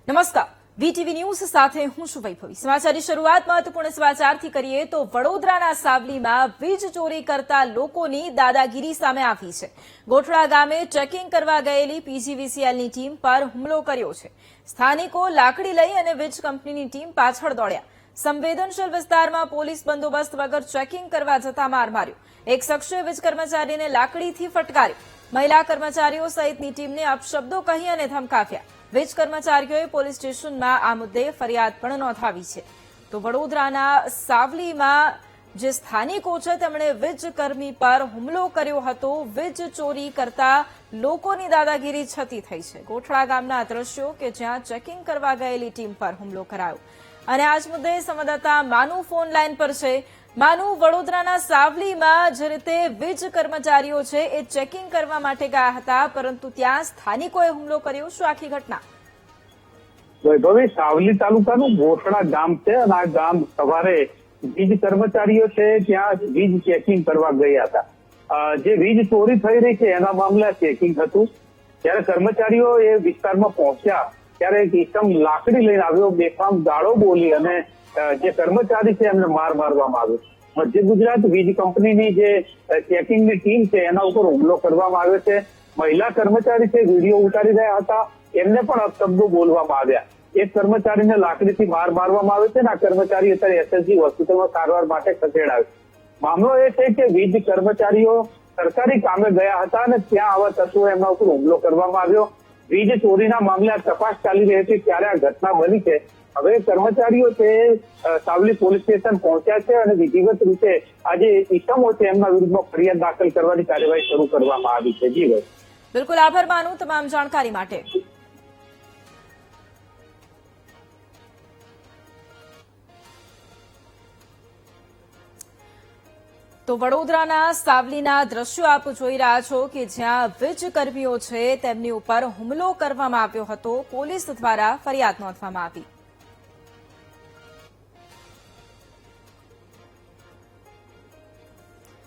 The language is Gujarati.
નમસ્કાર, વીટીવી ન્યૂઝ સાથે હું છું વૈભવી। સમાચારની શરૂઆત મહત્વપૂર્ણ સમાચારથી કરીએ તો વડોદરાના સાવલીમાં વીજ ચોરી કરતા લોકોની દાદાગીરી સામે આવી છે। ગોઠડા ગામે ચેકિંગ કરવા ગયેલી પીજીવીસીએલની ટીમ પર હુમલો કર્યો છે। સ્થાનિકો લાકડી લઈ અને વીજ કંપનીની ટીમ પાછળ દોડ્યા। સંવેદનશીલ વિસ્તારમાં પોલીસ બંદોબસ્ત વગર ચેકિંગ કરવા જતા માર માર્યો। એક શખ્સે વીજ કર્મચારીને લાકડીથી ફટકાર્યો। મહિલા કર્મચારીઓ સહિતની ટીમને અપશબ્દો કહી અને ધમકાવ્યા। વીજ કર્મચારીઓએ પોલીસ સ્ટેશનમાં આ મુદ્દે ફરિયાદ પણ નોંધાવી છે। તો વડોદરાના સાવલીમાં જે સ્થાનિકો છે તેમણે વીજ કર્મી પર હુમલો કર્યો હતો। વીજ ચોરી કરતા લોકોની દાદાગીરી છતી થઈ છે। ગોઠડા ગામના દ્રશ્યો કે જ્યાં ચેકિંગ કરવા ગયેલી ટીમ પર હુમલો કરાયો અને આ જ મુદ્દે સંવાદદાતા માનુ ફોન લાઈન પર છે। માનુ, વડોદરાના સાવલીમાં જે રીતે વીજ કર્મચારીઓ છે એ ચેકિંગ કરવા માટે ગયા હતા, પરંતુ ત્યાં સ્થાનિકોએ હુમલો કર્યો। શું આખી ઘટના? વૈભવી, સાવલી તાલુકાનું ગોઠડા ગામ છે અને આ ગામ સવારે વીજ કર્મચારીઓ છે ત્યાં વીજ ચેકિંગ કરવા ગયા હતા। જે વીજ ચોરી થઈ રહી છે એના મામલે ચેકિંગ હતું। ત્યારે કર્મચારીઓ એ વિસ્તારમાં પહોંચ્યા ત્યારે એક ઇસમ લાકડી લઈને આવ્યો, બેફામ ગાળો બોલી અને જે કર્મચારી છે એમને માર મારવામાં આવ્યો। મધ્ય ગુજરાત વીજ કંપનીની જે ચેકિંગની ટીમ છે એના ઉપર હુમલો કરવામાં આવ્યો છે। મહિલા કર્મચારી છે વિડીયો ઉતારી રહ્યા હતા, એમને પણ અપશબ્દો બોલવામાં આવ્યા। એક કર્મચારીને લાકડીથી માર મારવામાં આવે છે અને આ કર્મચારી અત્યારે એસએસજી હોસ્પિટલમાં સારવાર માટે ખસેડાયો। મામલો એ છે કે વીજ કર્મચારીઓ સરકારી કામે ગયા હતા અને ત્યાં આવા તત્વો એમના ઉપર હુમલો કરવામાં આવ્યો। વીજ ચોરીના મામલે આ તપાસ ચાલી રહી હતી ત્યારે આ ઘટના બની છે। હવે કર્મચારીઓ છે સાવલી પોલીસ સ્ટેશન પહોંચ્યા છે અને વિધિવત રીતે આજે ઇસમો છે એમના વિરુદ્ધમાં ફરિયાદ દાખલ કરવાની કાર્યવાહી શરૂ કરવામાં આવી છે। જી ભાઈ, બિલકુલ, આભાર માનુ તમામ જાણકારી માટે। તો વડોદરાના સાવલીના દ્રશ્યો આપ જોઈ રહ્યા છો કે જ્યાં વીજ કર્મીઓ છે તેમની ઉપર હુમલો કરવામાં આવ્યો હતો। પોલીસ દ્વારા ફરિયાદ નોંધવામાં આવી।